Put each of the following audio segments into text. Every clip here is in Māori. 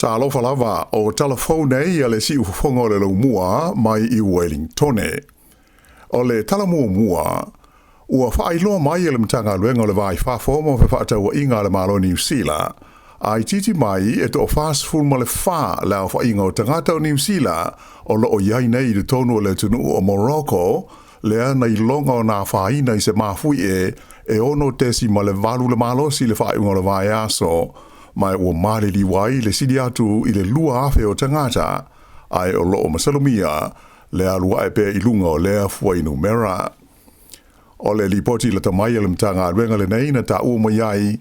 Tala Fou o Tala Fou nei le si ufonga o le mua mai I Wellingtone. O le tala mua, ua whaailoa mai le mtanga luenga le vai whafo fe whaatau inga le malo New Zealand. Ai titi mai to fast food ma le wha lao whainga o tangata o New Zealand o lo o iai nei le tonu o le tunu o Morocco lea nei longa o nā whaina I se mafui e ono tesi ma le valu le malo si le whainga le vai aso. Mai ua mare li wai le sidi atu I le lua afe o tangata, ai o loo masalumia, lea lua e pe ilunga o lea fuainu mera. O le lipoti la tamai le mtanga ruenga le neina ta ua maiai,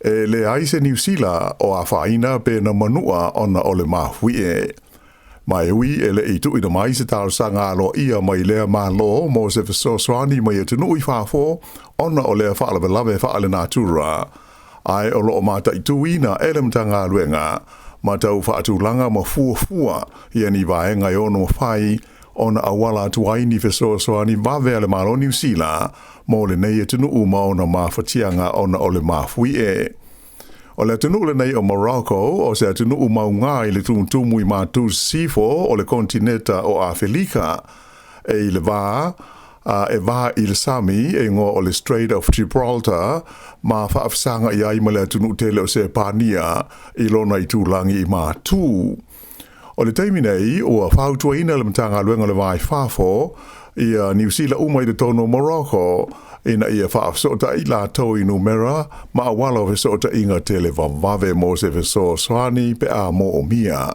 e le aise New Zealand o a whaina pe na manua ona o le mafui Mai ui e le itu ina mai se tau sanga alo ia mai lea ma lo mo se fesoswani mai e tunu I whafo, ona o lea whaalawe lawe whaale natura. Ai o loo mata I tuina ele mtanga luenga, mata u whaatulanga ma fuafua ia ni vaenga I ono whai, ona awala atuai ni fesoa ni vawe ale malo New Zealand, mo le nei e tunu uma ona mawhatianga ona o le mafui O le tunu le nei o Morocco, o se tunu uma unga I le tumutumu I matu sifo o le kontineta o Afrika, e le vaa, e va I le Sami e ngo o le Strait of Gibraltar ma whaafsanga I ai ma le tunu tele o se pania I lona I tūlangi I mātū. O le teimi nei o a whautua ina le mtanga luenga le vai whafo I New Zealand umai le tono Morocco ina ia whaafsota I la tau I numera ma awala o vesota inga tele vavave mo se veso swani pe a mo o mia.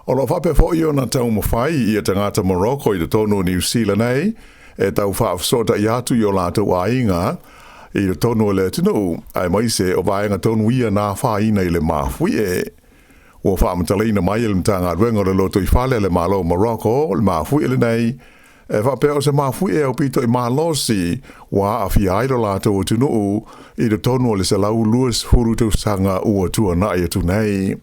O lo whape fo I ona tau mawhai I tangata Morocco I le tono New Zealand nei e tau whaafsota I atu I o lātou a inga, I le tonu le tinu, ai mai se o vaenga tonu ia nā whaina I le mafui Ua whaamatalina mai le mtanga ruenga le loto I whale le malo Morocco, le mafui le nei, e whapea o se mafui au pito I malosi, wa a fia airo lātou o tinu, I le tonu le se lau luas hurutu sanga ua tua na ia tu nei.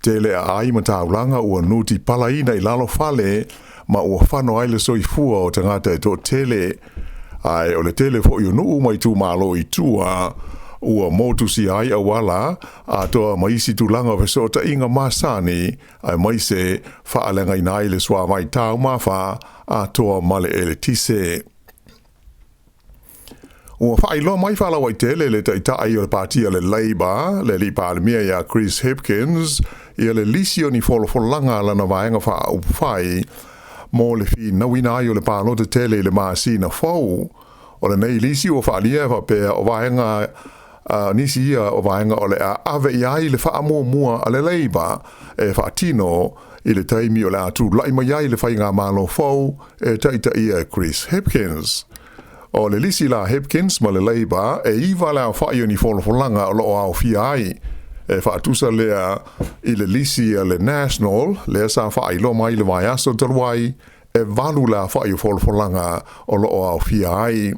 Tele a ai mataulanga ua nuti palaina I lalo whale, ma ua whano ai le soifua o tangata to tele. Ai o le tele fo I nuu mai tu malo I tua, ua motu si ai awala, a toa maisi tu langa vesota inga masani, ai maise whaalenga ina le swa mai tau mawha, a toa male ele tise. Ua whailo mai whala wai tele le taita ai o le partia le Labour, le li pālemia ia Chris Hipkins, ia le lisio ni fololanga lana vaenga wha upwhai, mo le fi nawina ai o le pālota tele le maasina fau. O le nei lisi o whaalia whapea o vaenga nisi ia o vaenga o le ave I ai le whaamua a le Labour e whaatino I le taimi o le atu lai mai ai le whainga malo fau e taita ia Chris Hipkins. O le lisi la Hipkins ma le Labour e iwa le au whaio ni fololanga o loo au fi ai. E whaatusa lea I le lisi a le National, lea sa whailo mai le vai aso taluai, e valu la whaio fololanga o loo au fi ai.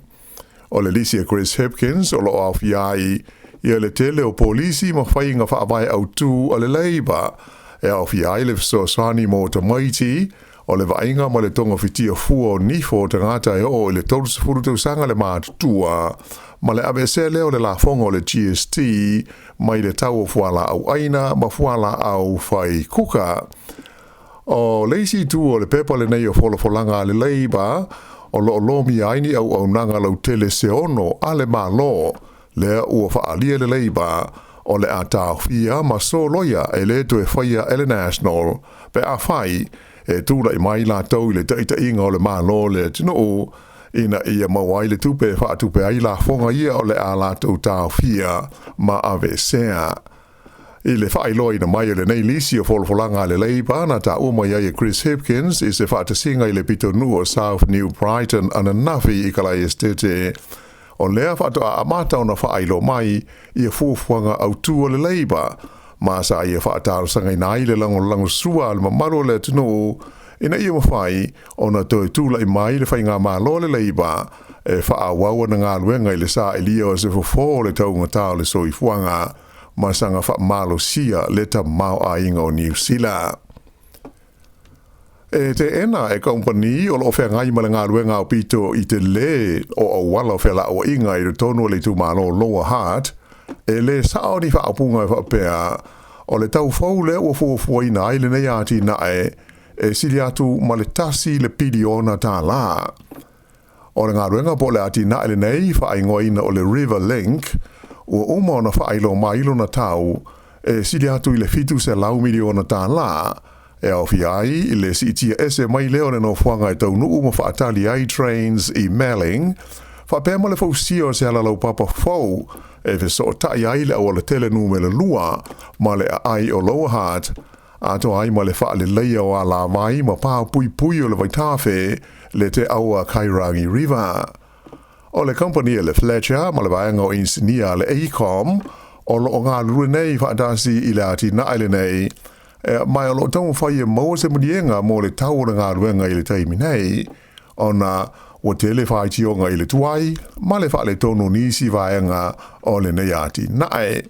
O le lisi a Chris Hipkins o loo au fi ai, ia le tele o polisi ma whainga whaavai au tū a le Labour, e au fi ai le fisosani mo tamaiti, o le vainga ma le tonga fitia fua o nifo tangata e o le tolu sefuru sanga le mātutua, ma le abese leo le la fonga o le GST, mai le tau o fuala au aina, ma fuala au fai kuka. O leisi tu o le pepa le nei o fololanga le Labour, o lo lomi aini au nanga lau tele se ono ale malo, lea ua whaalia le Labour, o le atau fia ma so loia e le to e whaia ele National, pe a whai, e tūla I mai la tau I le taita inga o le malo le tino ina ia mawai le tupe whaatupe ai la fonga ia o le a la tau tau fia ma ave sea. I le whailoi na mai le nei lisi o fololanga le Labour na ta uma ia Chris Hipkins I se whaatasinga I le pito nu o South New Brighton ana nafi I kalai estete. O lea whaatoa amata o na whailo mai ia fuafuanga au tu o le Labour. Ma sa ia whaataro sanga ina I le lango sua le mamaro le tino ina ia mawhai o na toi tūla I mai le whainga malo le Labour e whaawawa na ngā luenga I le sa ilia o se fofo le taunga tau le soifuanga ma sanga wha malo sia le ta mau a inga o New Zealand. E te ena e kompani o lo whea ngai ma le ngā luenga o pito I te le o wala whea la o inga I le tono le tu malo Lower Heart, e le sao ni whaapunga whapea O le tau fau le ua fuafua ina ai le nei ati na e sili atu ma le tasi le piliona tā la. O le ngā ruenga po le ati na le nei whaingoa ina o le River Link, ua uma ona whailo mailo na tau, e sili atu i le fitu se lau miliona tā la, e au fi ai i le si itia ese mai leo le no fuanga e tau nuu ma whaatali ai trains i Melling, whapema le fausio se ala lau papa fau, e fe so tai ai le o le tele nume le lua, ma le ai o Lower Heart, ato ai ma le wha le leia o ala mai ma pā pui pui o le vaitafe le te aua Kairangi River. O le company le Fletcher ma le vaenga o insinia le AECOM, o lo ngā lue nei whaatasi i le ati na ele nei, mai o lo tau whai e maua se manienga mo le tau o ngā ruenga i le taimi nei, o na o tele whai tionga i le tuai, ma le wha le tono nisi vaenga o le nei ati nae.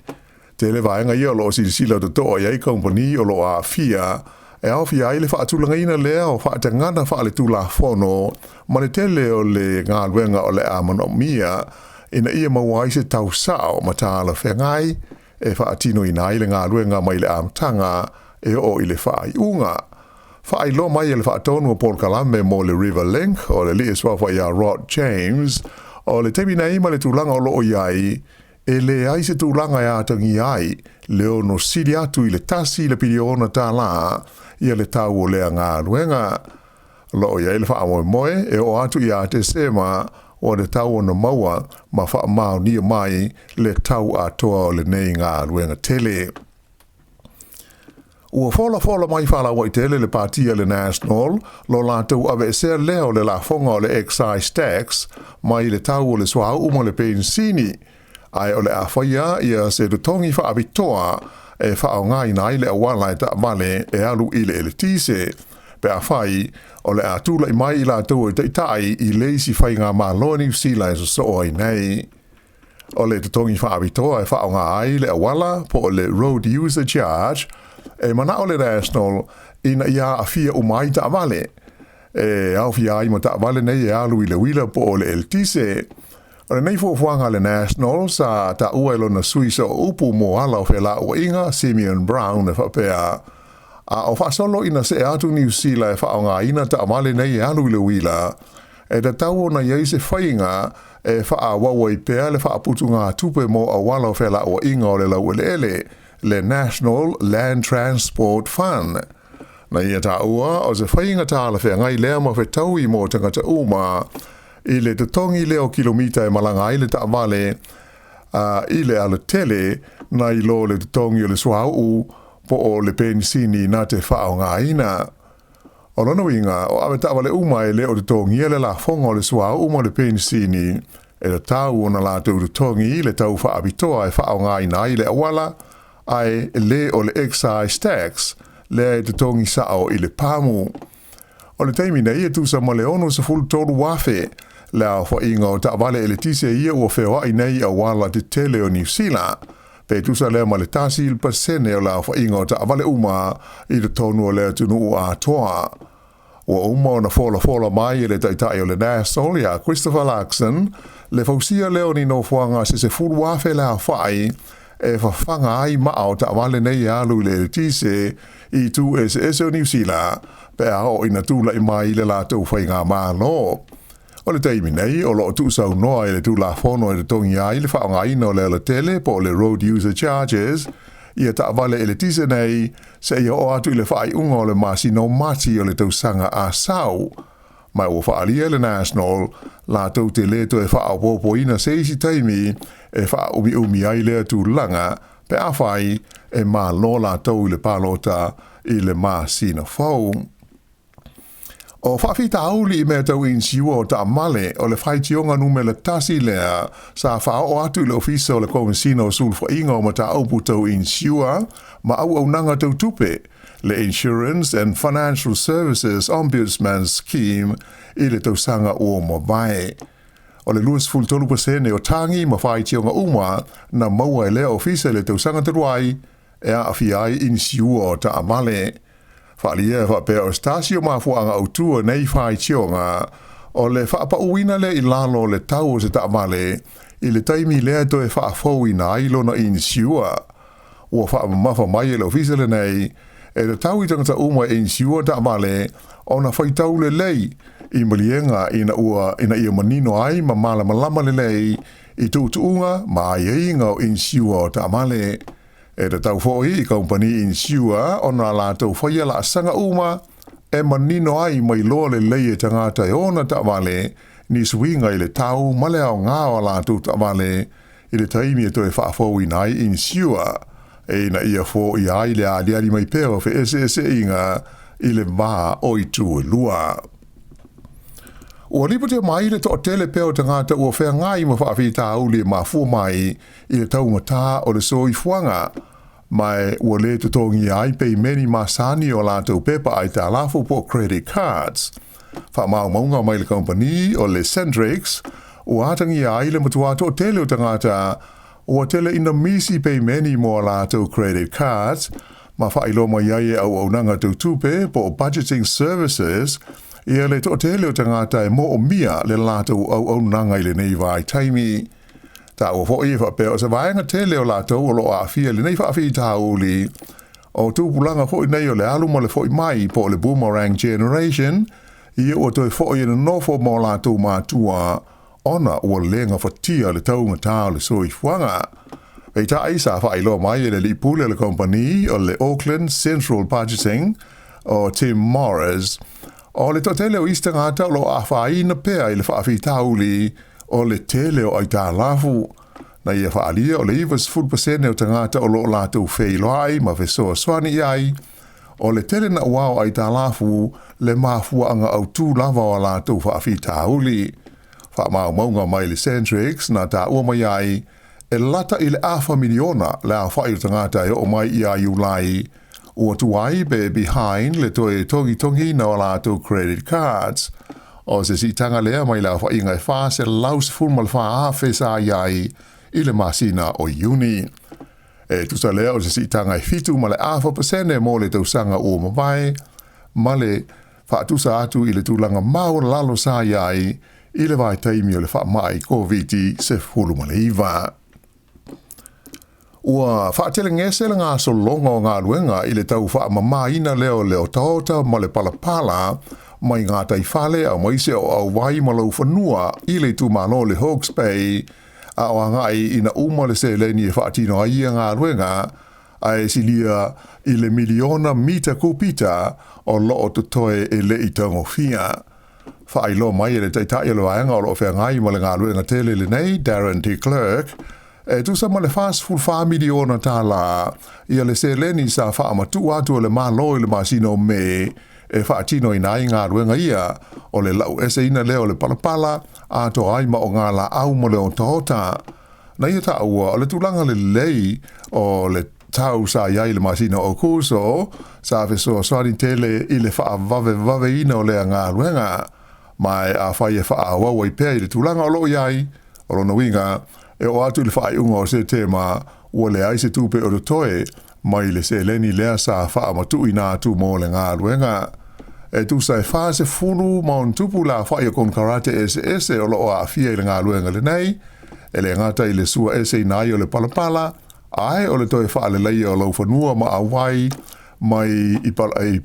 Tele vaenga i o lo si sila to toa i company o lo a fia, e au fia i le wha atulanga ina lea o wha atangana wha le tula fono, ma le tele o le ngā ruenga o le amanomia, ina ia maua i se tau sao ma tāla whengai, e wha atino ina i le ngā ruenga mai le amtanga, e o i le wha i unga. Wha i lo mai e le wha atonu o Paul Kalame mo le River Link, o le lies wafa i a Rod James, o le temi nei ma le tūlanga o lo o iai, e le ai se tūlanga e atangi ai, leo no siri atu i le tasi le piliona tā la, ia le tau o lea ngā ruenga. Lo o iai le wha amoe moe, e o atu i a te sema, o le tau o na maua, ma wha mao nia mai, le tau a toa o le nei ngā ruenga tele. Ua fola mai whala wai tele le partia le National, lo lātou ave e sea leo le la fonga o le excise tax, mai le tau o le swau mo le pensini. Ai o le a whaia ia se rutongi wha abitoa e wha o ngai nai le awala e ta male e alu i le tise. Pe a whai o le a tūla i mai i lātou e taitai i leisi whai ngā māloa New Zealand so o ai nei. O le rutongi wha abitoa e wha o ngai le awala po o le road user charge, e mana o le National ina ia a fia umai ta amale. E au fia ai ma ta amale nei e alu i le wila po o le tise. O le nei fuafuanga le National sa ta uelo na suisa o upu mo ala o fela o inga Simeon Brown e whapea. A o whasolo ina se atu New Zealand e whaonga ina ta amale nei e alu i le wila. E ta tau na iei se whainga e wha wawa i pea le whaaputu ngā tupe mo a wala o fela o inga o le lau le National Land Transport Fund. Na ia tā ua, o se whainga tāla whea ngai lea ma whe tau i mō tangata uma, i le tutongi leo kilomita e malanga i le ta amale, i le ala tele, na i lo le tutongi o le swau po o le pensini na te whao ngā ina. O lono inga, o awe ta amale uma e le o tutongi e le la fonga o le swau mo le pensini, e le tau o na la tau tutongi i le tau wha abitoa e whao ngā ina i le awala, ai le o le excise tax, le e te tongi sao i le pamu. O le teimi nei e tusa ma le ono sa fulu tolu wafe, le a wha inga o ta vale e le tise ia ua whewa i nei a wala te tele o New Zealand. Pe tusa lea ma le tasi il pasene o le a wha inga o ta vale uma i le tonu o le tunu u a toa. Ua uma o na fola mai e le taitai o le National ia Christopher Larkson, le fausia leo ni no fuanga se fulu wafe le a whai, e whawhanga ai mao ta wale nei alu le tise i tu o New Zealand, pe a o ina tūla i mai le lātou whai ngā mālo. O le teimi nei, o lo tu sau noa i le tūla whono e le tongi ai le whaonga ina o le tele po le road user charges, ia ta wale e le tise nei, se ia o atu i le whai unga o le masino mati o le tausanga a sau. Mai o whaalia le National, lātou te leto e whaapopo ina seisi taimi, e wha umi ai lea tu langa, pe a whai e mā lo lātou i le pālota i le mā sina whau. O whawhita auli i mea tau insiua o ta amale o le whaitionga nume le tasi lea sa whao o atu i le ofisa o le komisina o sulfa inga o ma ta aupu tau insiua ma au nanga tau tupe le Insurance and Financial Services Ombudsman Scheme i le tausanga o mawai. O le 23% o tangi ma whaitionga uma na maua e lea ofisa le tausanga te ruai e a awhiai insiua o ta amale. Whaalia whapea o stasio mafuanga au tua nei whaitionga o le whaapauina le i lalo le tau o se ta amale i le taimi lea to e whaafou i na ailo na insiua. ua wha mafa mai le ofisa le nei, e le tau I tangata uma ensure ta male, ona whaitau le lei, I malienga ina ia manino ai ma mala malama le lei, I tuunga ma ai inga o ensure ta male. E te tau fōi I company ensure ona la tau whaia la sanga uma, e manino ai mai loa le lei e tangata e ona ta male, ni swinga I le tau male au ngā o la tu ta male, I le taimi e toi whaafou I nai ensure, e na ia fō I ai le aliari mai pēo fe ese inga I le maa o I tu e lua. Ua lipa te mai le toa tele pēo te ngāta ua whea ngai ma whaafi tā uli ma fua mai I le tau ngata o le soi fuanga, mai ua le te tongi ai pei meni masani o la tau pepa ai Tala Fou po credit cards. Wha mau maunga mai le company o le Centrix, ua atangi ai le matua toa tele o te ngāta ua tele ina misi pei meni mo la tau credit cards, ma whailo mai ai au nanga tau tupe po budgeting services, ia le toa tele o te ngāta e mo o mia le la tau au nanga I le nei vai taimi. Ta ua fo I whapea o se vaenga tele o la tau o lo a fia le nei whaafi tā uli, o tūpulanga fo I nei o le aluma le fo I mai po le boomerang generation, ia ua toi fo I na nofo mo la tau mātua, ona ua lenga fatia le tau ngata o le soi fuanga. Pei ta aisa whailo mai le li pule le company o le Auckland Central Budgeting o Tim Morris, o le to tele o ista ngata o lo a whaina pea I le whaafi tauli o le tele o ai Tala Fou. Na ia whaalia o le ivas 4% o te ngata o lo la tau wheiloai ma vesoa swani ai, o le tele na wao ai Tala Fou le mafua anga au tū lava o la tau whaafi tauli. Wha mau maunga mai le Centrix na ta ua mai ai, e lata I le awha miliona le a whai o te ngata e o mai I a iulai, ua tuai be behind le toi tongi na o la tau credit cards, o se si tanga lea mai la whai ngai wha se laus fulmal wha a whesa iai I le masina o uni. E tusa lea o se si tanga fitu ma le awha pasene mo le tau sanga o mawai, ma le wha tusa atu I le tūlanga mau lalo sa iai, I le vai taimi o le wha mai COVID se fulu ma le iwa. Ua whaatele ngese le ngā solonga o ngā luenga I le tau wha mamaina leo taota ma le palapala mai ngā taifale au maise o au wai malau whanua I le tūmano le Hawke's Bay a o ngai ina uma le se leni e whaatino ai ngā luenga ai silia I le miliona mita kupita o loo tutoe e le I tango fia. Whailo mai le taitai lo anga o loo whea ngai ma le ngā luenga tele le nei Darren T. Clerk, e tu sa ma le fast full miliona tala ia le se leni sa wha amatu atu le malo I le masino me e whaatino I nai ngā ruenga ia o le lau ese ina leo le palapala a to ai ma o ngā la au mo le o taota. Na ia ta ua o le tulanga le lei o le tau sa iai le masino o kuso sa feso swari tele I le wha vave ina o le ngā ruenga mai a whai e wha awawai pēi le tulanga o lo iai o lo na winga e o atu le whaai unga o se tema ua le aise tupe o toe mai le se leni lea sa wha matu I nā tu mō le ngā ruenga. E tu sa e wha se fulu maun tupu la whaai o kon karate ese o lo o a fia I le ngā ruenga le nei, e le ngata I le sua ese nai o le palapala, ai o le toe wha le leia o lau whanua ma a wai, mai I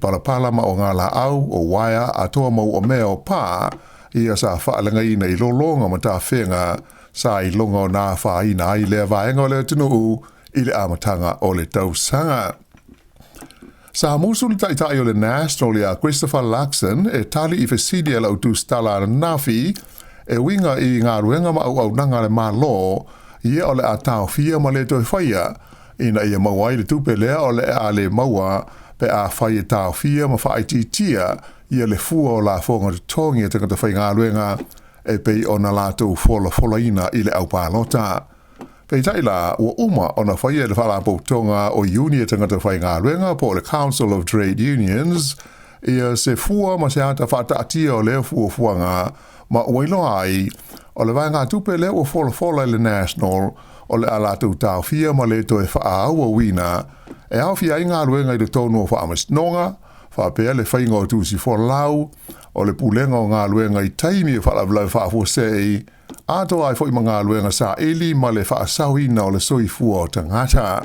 palapala ma o ngā la au o waia a toa mau o mea o pā, ia sa wha le ngai nei lolonga ma tā whenga, sa I longa o nā whaina I lea vaenga o lea tunu I le amatanga o le tausanga. Sa musul taitai o le National ia Christopher Luxon e tali I fesidi e lau tu stala nafi e winga I ngā ruenga ma au nanga le malo ia o le a tau fia ma le toi whaia ina ia mawai le tupe lea o le a le maua pe a whaia tau fia ma whaititia ia le fua o la fonga tongi e tangata whai ngā ruenga e pei o na lātou fola ina I le au pālota. Pei taila ua uma o na whaia le whalapau tonga o uni e tangata whai ngā ruenga po le Council of Trade Unions ia se fua ma se ata whaataatia o leo fuanga ma uailo ai o le vai ngā tupe leo o fola le National o le alātou tau fia ma le toe whaaua wina e au fia I ngā ruenga I le tonu o whaamasnonga whaapea le whainga o tūsi lau o le pulenga o ngā luenga I taimi e whalavlau whaafosei, ato ai fo I ngā luenga sa eli ma le whaasauina o le soifua o tangata.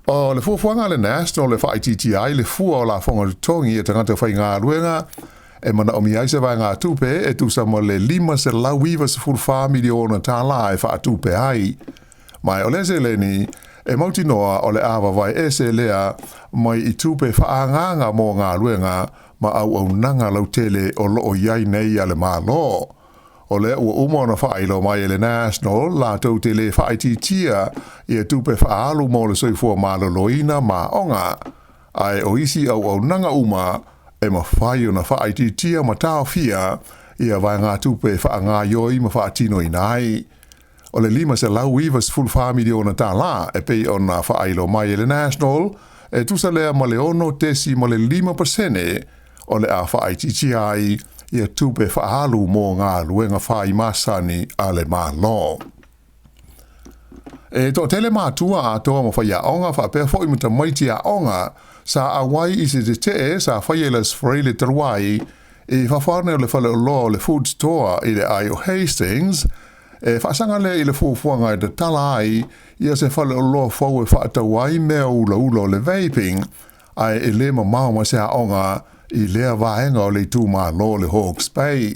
O le fuafuanga le national le whaititi le fua o la whonga tongi e tangata whai ngā ruenga e mana o miai se vai ngā tupe e tu sa mo le 5 se lauiwa se fulfa miliona tāla e wha tupe ai. Mai o le se le ni e mauti noa o le awa vai e se lea mai I tupe whaanganga mō ngā ruenga ma au nanga lau tele o loo iai nei a le mālo. O le ua umona whailo mai le national la tau te le whaititia I tupe whaalu mō le soifua māloloina ma onga. Ai o isi au nanga uma e ma whai o na whaititia ma tau fia ia vai ngā tupe whaanga ioi ma whaatino inai. O le 5 se lau iwas fulfa miliona tā la e pei o na whailo mai le national e tusa lea ma le ono tesi ma le 5% o le a whaititia ai ia tupe whaalu mō ngā luenga whai masani a le mālo. E tō tele mātua a toa ma whaia onga whapea fo I muta maiti a onga sa awai I se te sa whaielas freile taruai e whawhane o le whale o lo le food store I le ai o Hastings e whaasanga le I le fuafuanga I te tala ai ia se whale o lo fau e whaatawai mea ula le vaping ai e le ma mau ma se a onga I lea vaenga o le tū mā lo le Hawke's Bay.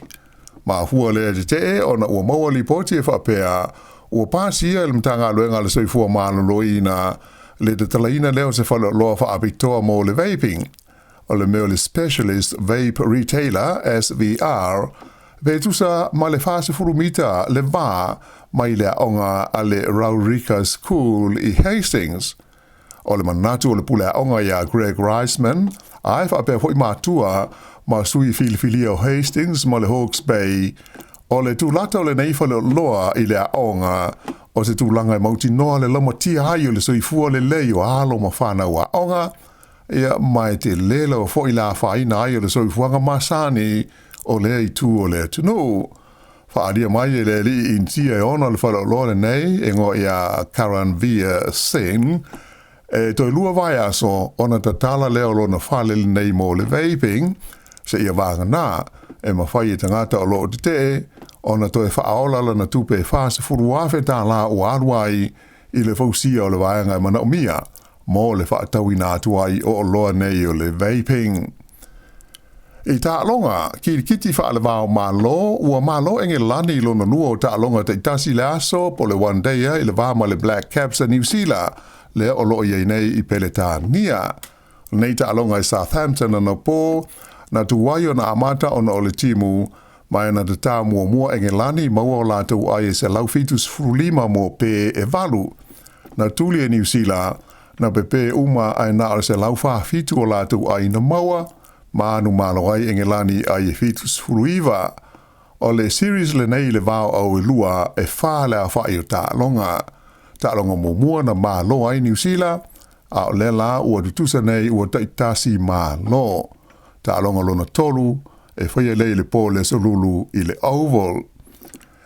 Ma hua lea te o na ua maua li poti e whapea, ua pāsia le mtanga luenga le soifua mā loina le te talaina leo se whalo loa whaapitoa mō le vaping. O le meo le Specialist Vape Retailer, SVR, pe tusa ma le whāse furumita le vā mai lea onga a le Raurika School I Hastings. O le manatu o le pule onga ia Greg Reisman, ai whapea hoi mātua ma sui filifilia o Hastings ma le Hawke's Bay, o le tūlata o le neifale loa I le aonga, o se tūlanga I mauti noa le lama tia hai o le soifua le lei o alo ma whanau a onga, ia mai te lela o fo I la whaina ai o le soifuanga masani o le I tū o le tunu. Whaadia mai e le li intia e ona le whalo loa le nei, e ngo ia Karanvia Singh, e toi lua vai aso ona ta tala leo lo na whale nei mō le vaping, se ia wanga nā, e ma whai e tangata o lo te ona toi whaola na tupe whase furuafe tā la o aruai I le fausia o le vaianga mana o mia, mō le whaatawina atuai o loa nei o le vaping. I tā longa, ki kiti whaale wāo mālo, ua mālo enge lani lo na nua o tā longa te tasi le aso po le one day I le vāma le Black Caps a New Zealand, le o loo iei nei I Peletania. Nei ta alonga I Southampton na po, na tuwai o na amata o na o le timu, mai na te tā mua enge lani maua o la tau ai se lau fitus frulima mo pe e valu. Na tuli e New Zealand, na pepe uma ai na o se lau wha fitu o la tau ai na maua, ma anu malo ai enge lani ai e fitus fruiva. O le series le nei le vāo au e lua e wha lea whai o tā alonga. Tālonga mōmua na mā lo ai New Zealand, a o le la ua tutusa nei ua taitasi mā lo. Tālonga lona tolu, e whaia lei le pō le solulu I le Oval.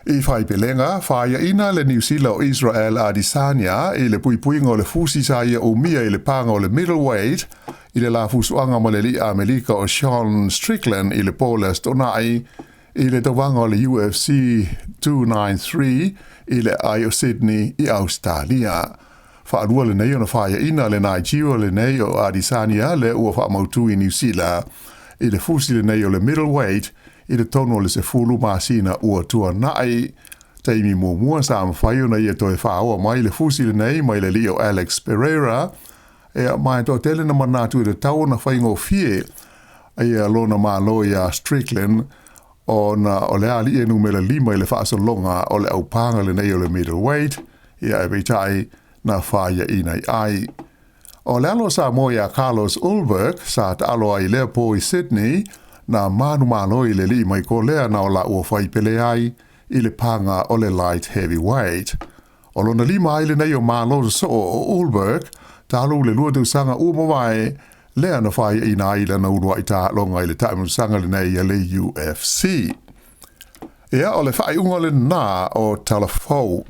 I whai pelenga, whaia ina le New Zealand o Israel a Adesanya I le puipuinga o le fusi saia o mia I le panga o le middleweight, I le la fusuanga ma le li Amerika o Sean Strickland I le pō le stonai, I le tawanga o le UFC 293, I le ai o Sydney I Australia. Whaarua le nei o na whaia ina le Nigeria le nei o Adesanya le ua whaamautu I New Zealand. I le fusi le nei o le middleweight, I le tono le se fulu masina ua tua nai. Teimi mua sa mawhai o na ia toi whaua mai le fusi le nei mai le li o Alex Pereira. E mai to tele na manatu I le tau na whaingo fie. Ia lo na malo ia Strickland, o na o le ali e numera 5 I le whaasolonga o le aupanga le nei o le middleweight, ia e beitai na whaia inai ai. O le alo Sāmoa ia Carlos Ulberg, sa ta alo ai lea po I Sydney, na manu malo I le li mai ko lea na o la ua whai pele ai, I le panga o le light heavyweight. O lo na 5 ai le nei o malo so o Ulberg, ta alo le lua sanga umawai, lea na whaia inai le na urua I ta longa I le taimu sanga le nei le UFC. Ea o le whai unga le nā o Tala Fou.